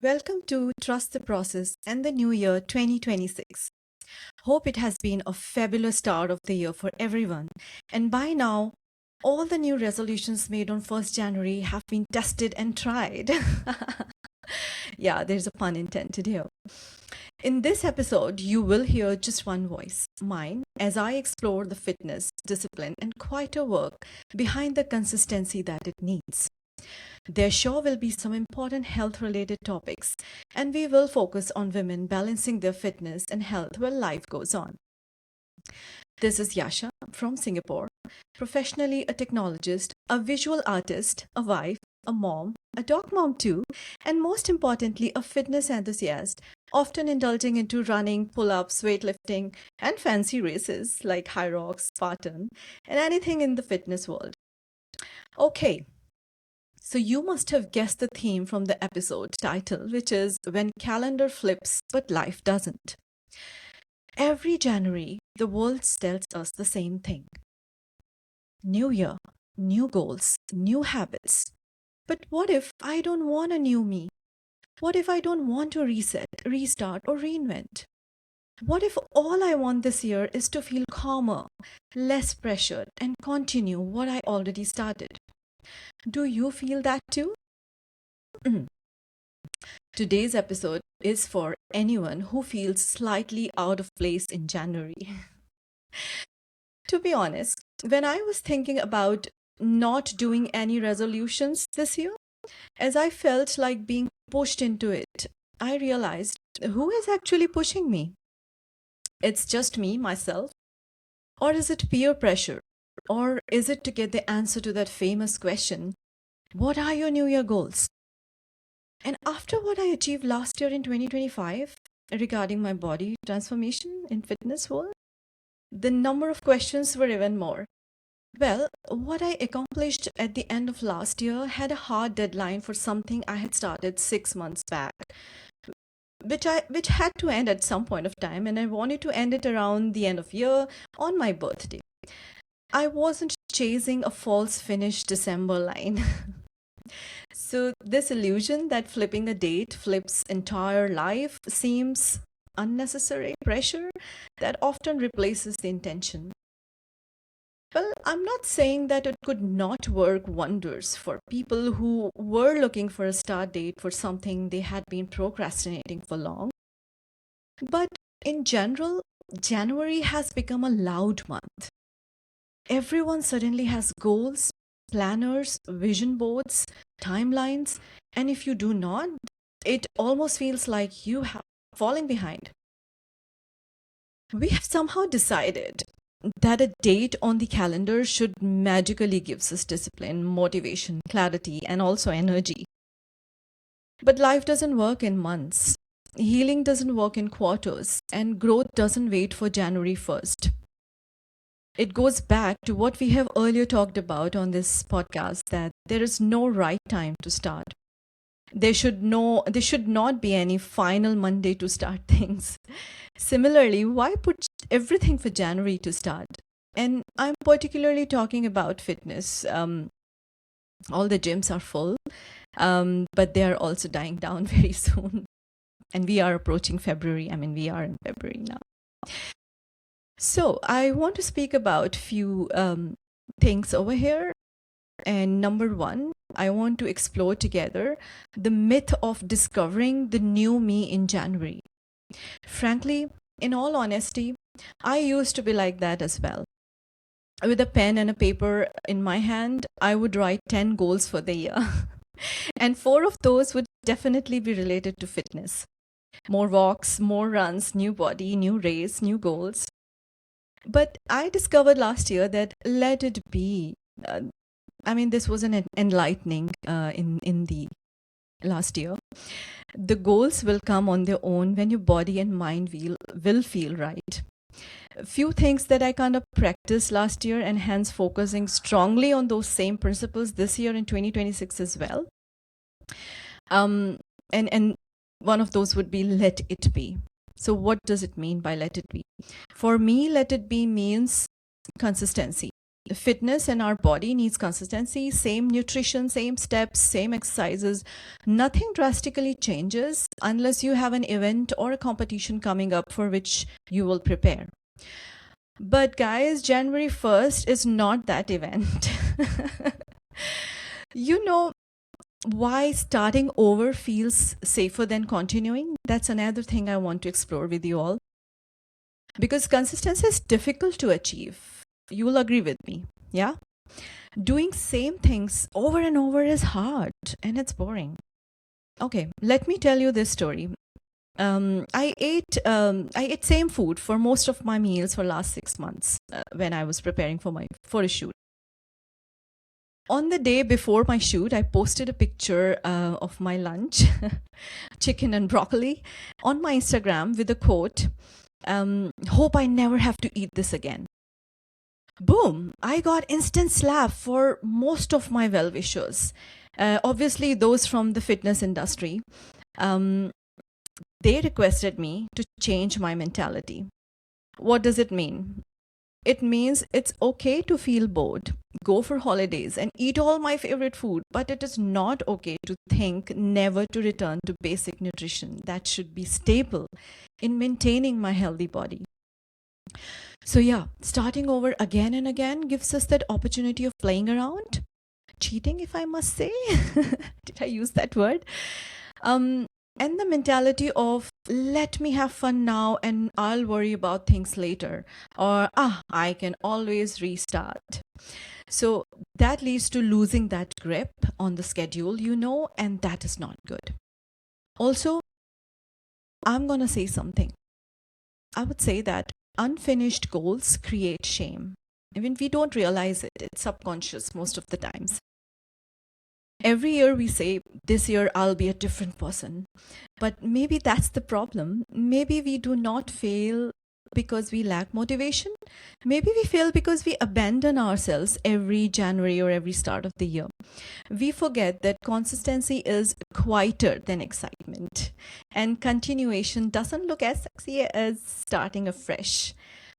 Welcome to Trust the Process and the new year 2026. Hope it has been a fabulous start of the year for everyone. And by now, all the new resolutions made on 1st January have been tested and tried. Yeah, there's a pun intended here. In this episode, you will hear just one voice, mine, as I explore the fitness, discipline, and quieter work behind the consistency that it needs. There sure will be some important health related topics, and we will focus on women balancing their fitness and health while life goes on. This is Yasha from Singapore, professionally a technologist, a visual artist, a wife, a mom, a dog mom too, and most importantly, a fitness enthusiast, often indulging into running, pull ups, weightlifting, and fancy races like High Rocks, Spartan, and anything in the fitness world. Okay, so you must have guessed the theme from the episode title, which is When Calendar Flips But Life Doesn't. Every January, the world tells us the same thing. New year, new goals, new habits. But what if I don't want a new me? What if I don't want to reset, restart, or reinvent? What if all I want this year is to feel calmer, less pressured, and continue what I already started? Do you feel that too? Today's episode is for anyone who feels slightly out of place in January. To be honest, when I was thinking about not doing any resolutions this year, as I felt like being pushed into it, I realized who is actually pushing me? It's just me, myself? Or is it peer pressure? Or is it to get the answer to that famous question, what are your New Year goals? And after what I achieved last year in 2025 regarding my body transformation in fitness world, the number of questions were even more. Well, what I accomplished at the end of last year had a hard deadline for something I had started 6 months back, which had to end at some point of time, and I wanted to end it around the end of year on my birthday. I wasn't chasing a false finish December line. So, this illusion that flipping a date flips entire life seems unnecessary pressure that often replaces the intention. Well, I'm not saying that it could not work wonders for people who were looking for a start date for something they had been procrastinating for long. But in general, January has become a loud month. Everyone suddenly has goals, planners, vision boards, timelines, and if you do not, it almost feels like you have falling behind. We have somehow decided that a date on the calendar should magically give us discipline, motivation, clarity, and also energy. But life doesn't work in months. Healing doesn't work in quarters, and growth doesn't wait for January 1st. It goes back to what we have earlier talked about on this podcast, that there is no right time to start. There should not be any final Monday to start things. Similarly, why put everything for January to start? And I'm particularly talking about fitness. All the gyms are full, but they are also dying down very soon. And we are approaching February. I mean, we are in February now. So I want to speak about few things over here. And number one, I want to explore together the myth of discovering the new me in January. Frankly, in all honesty, I used to be like that as well. With a pen and a paper in my hand, I would write 10 goals for the year. And 4 of those would definitely be related to fitness. More walks, more runs, new body, new race, new goals. But I discovered last year that let it be. This was an enlightening in the last year. The goals will come on their own when your body and mind will feel right. A few things that I kind of practiced last year, and hence focusing strongly on those same principles this year in 2026 as well. And one of those would be let it be. So what does it mean by let it be? For me, let it be means consistency. Fitness and our body needs consistency, same nutrition, same steps, same exercises. Nothing drastically changes unless you have an event or a competition coming up for which you will prepare. But guys, January 1st is not that event. You know why starting over feels safer than continuing? That's another thing I want to explore with you all. Because consistency is difficult to achieve. You will agree with me. Yeah? Doing same things over and over is hard and it's boring. Okay, let me tell you this story. I ate same food for most of my meals for last 6 months when I was preparing for a shoot. On the day before my shoot, I posted a picture of my lunch, chicken and broccoli, on my Instagram with a quote, "Hope I never have to eat this again." Boom! I got instant slap for most of my well-wishers. Obviously, those from the fitness industry. Um, they requested me to change my mentality. What does it mean? It means it's okay to feel bored, go for holidays, and eat all my favorite food, but it is not okay to think never to return to basic nutrition that should be stable in maintaining my healthy body. So, yeah, starting over again and again gives us that opportunity of playing around, cheating, if I must say. Did I use that word? And the mentality of let me have fun now and I'll worry about things later, or I can always restart. So that leads to losing that grip on the schedule, and that is not good. Also, I'm going to say something. I would say that unfinished goals create shame. Even we don't realize it, it's subconscious most of the times. Every year we say, this year I'll be a different person. But maybe that's the problem. Maybe we do not fail because we lack motivation. Maybe we fail because we abandon ourselves every January or every start of the year. We forget that consistency is quieter than excitement, and continuation doesn't look as sexy as starting afresh.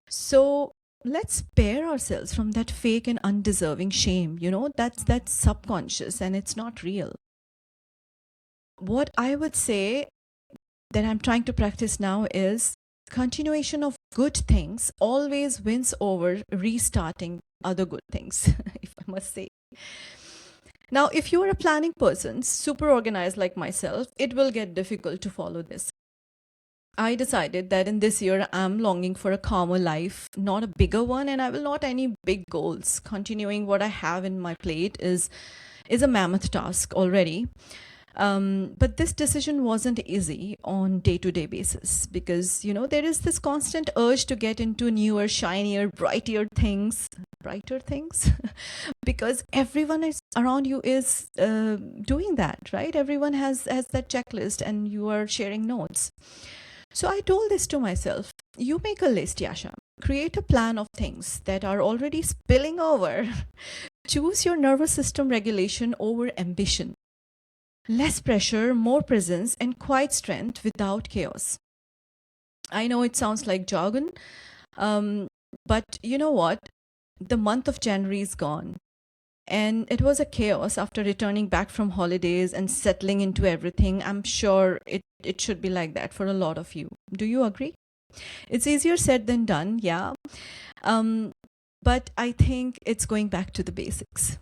So let's spare ourselves from that fake and undeserving shame. That's subconscious and it's not real. What I would say that I'm trying to practice now is continuation of good things always wins over restarting other good things, if I must say. Now, if you are a planning person, super organized like myself, it will get difficult to follow this. I decided that in this year, I'm longing for a calmer life, not a bigger one, and I will not any big goals. Continuing what I have in my plate is a mammoth task already. But this decision wasn't easy on day-to-day basis because, there is this constant urge to get into newer, shinier, brighter things, because everyone is around you is doing that, right? Everyone has that checklist and you are sharing notes. So I told this to myself, you make a list, Yasha. Create a plan of things that are already spilling over. Choose your nervous system regulation over ambition. Less pressure, more presence, and quiet strength without chaos. I know it sounds like jargon, but you know what? The month of January is gone. And it was a chaos after returning back from holidays and settling into everything. I'm sure it should be like that for a lot of you. Do you agree? It's easier said than done, yeah. But I think it's going back to the basics.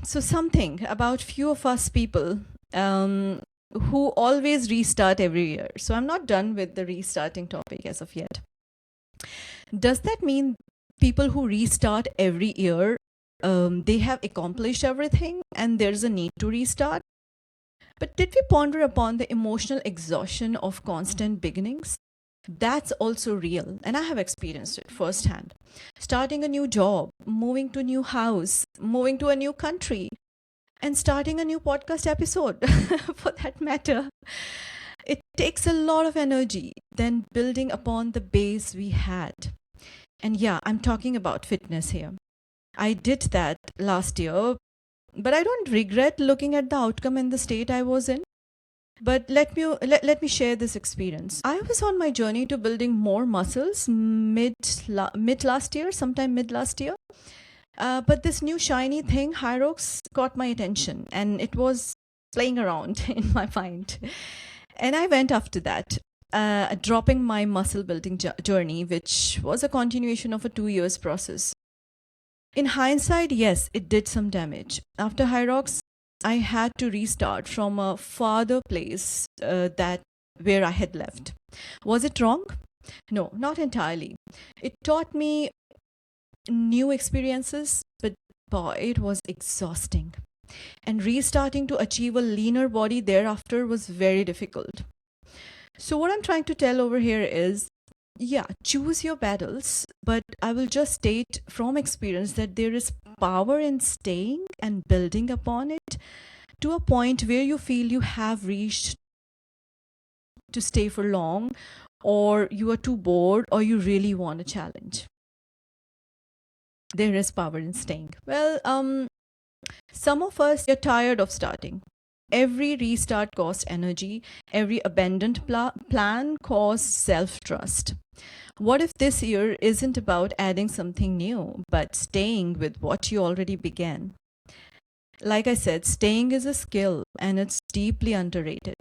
So something about few of us people who always restart every year. So I'm not done with the restarting topic as of yet. Does that mean people who restart every year, they have accomplished everything and there's a need to restart? But did we ponder upon the emotional exhaustion of constant beginnings? That's also real, and I have experienced it firsthand. Starting a new job, moving to a new house, moving to a new country, and starting a new podcast episode, for that matter. It takes a lot of energy than building upon the base we had. And yeah, I'm talking about fitness here. I did that last year, but I don't regret looking at the outcome and the state I was in. But let me share this experience. I was on my journey to building more muscles mid last year, sometime mid last year. But this new shiny thing, Hyrox, caught my attention, and it was playing around in my mind. And I went after that, dropping my muscle building journey, which was a continuation of a 2 years process. In hindsight, yes, it did some damage. After Hyrox, I had to restart from a farther place that where I had left. Was it wrong? No, not entirely. It taught me new experiences, but boy, it was exhausting. And restarting to achieve a leaner body thereafter was very difficult. So, what I'm trying to tell over here is yeah, choose your battles, but I will just state from experience that there is power in staying and building upon it to a point where you feel you have reached to stay for long, or you are too bored, or you really want a challenge. There is power in staying. Well, some of us are tired of starting. Every restart costs energy, every abandoned plan costs self trust. What if this year isn't about adding something new, but staying with what you already began? Like I said, staying is a skill and it's deeply underrated.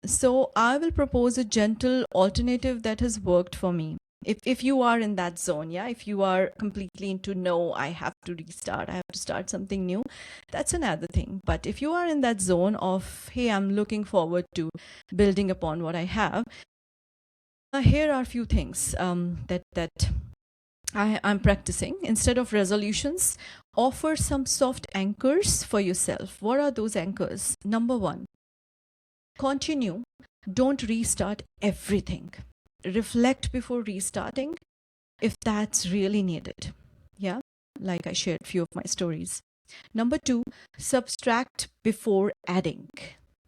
So I will propose a gentle alternative that has worked for me. If you are in that zone, yeah, if you are completely into no, I have to restart, I have to start something new, that's another thing. But if you are in that zone of, hey, I'm looking forward to building upon what I have, here are a few things that I'm practicing. Instead of resolutions, offer some soft anchors for yourself. What are those anchors? Number one, continue. Don't restart everything. Reflect before restarting if that's really needed. Yeah, like I shared a few of my stories. Number two, subtract before adding.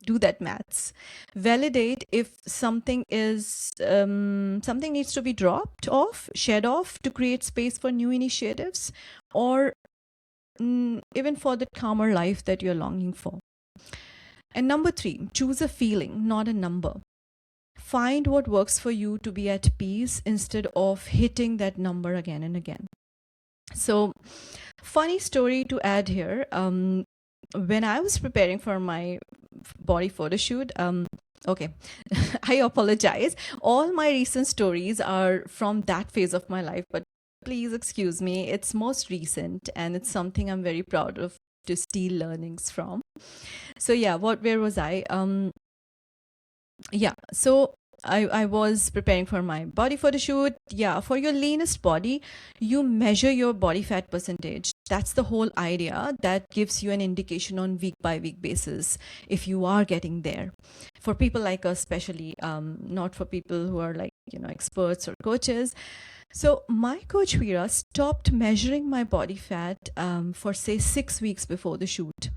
Do that maths. Validate if something needs to be dropped off, shed off to create space for new initiatives, or even for the calmer life that you're longing for. And number three, choose a feeling, not a number. Find what works for you to be at peace instead of hitting that number again and again. So, funny story to add here. When I was preparing for my body photo shoot, okay, I apologize. All my recent stories are from that phase of my life, but please excuse me. It's most recent and it's something I'm very proud of to steal learnings from. So yeah, where was I? Yeah, so I was preparing for my body photo shoot. Yeah, for your leanest body, you measure your body fat percentage. That's the whole idea. That gives you an indication on week by week basis if you are getting there. For people like us, especially, not for people who are like, experts or coaches. So my coach Veera stopped measuring my body fat for say 6 weeks before the shoot.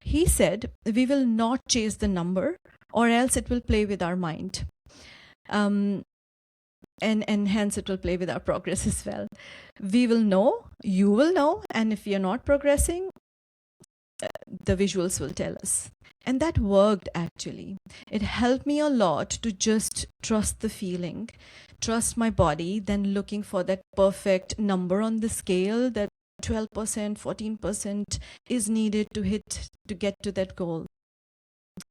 He said, we will not chase the number or else it will play with our mind. And hence it will play with our progress as well. We will know, you will know, and if you're not progressing, the visuals will tell us. And that worked actually. It helped me a lot to just trust the feeling, trust my body, then looking for that perfect number on the scale that 12%, 14% is needed to get to that goal.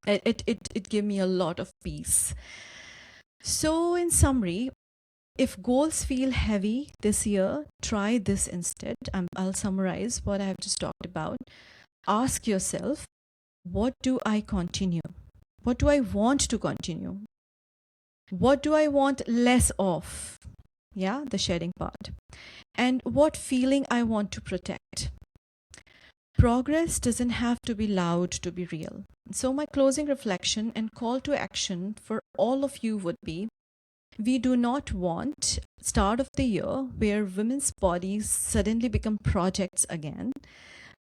It gave me a lot of peace. So in summary, if goals feel heavy this year, try this instead. I'll summarize what I have just talked about. Ask yourself, what do I continue? What do I want to continue? What do I want less of? Yeah, the shedding part. And what feeling I want to protect. Progress doesn't have to be loud to be real. So my closing reflection and call to action for all of you would be, we do not want start of the year where women's bodies suddenly become projects again.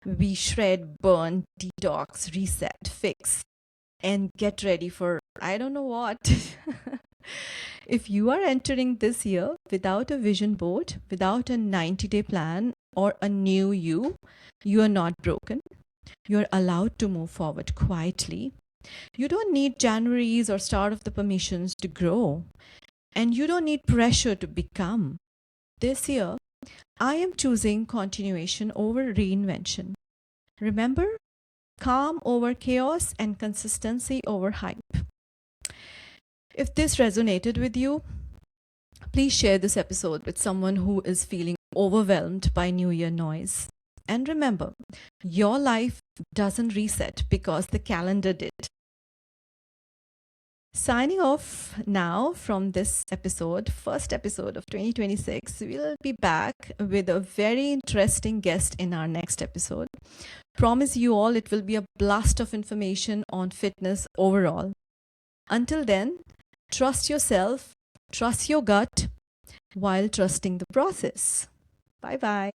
We shred, burn, detox, reset, fix, and get ready for I don't know what. If you are entering this year without a vision board, without a 90-day plan or a new you are not broken. You're allowed to move forward quietly, You don't need Januaries or start of the permissions to grow, and you don't need pressure to become. This year, I am choosing continuation over reinvention. Remember, calm over chaos and consistency over hype. If this resonated with you, please share this episode with someone who is feeling overwhelmed by New Year noise. And remember, your life doesn't reset because the calendar did. Signing off now from this episode, first episode of 2026. We'll be back with a very interesting guest in our next episode. Promise you all it will be a blast of information on fitness overall. Until then, trust yourself, trust your gut while trusting the process. Bye bye.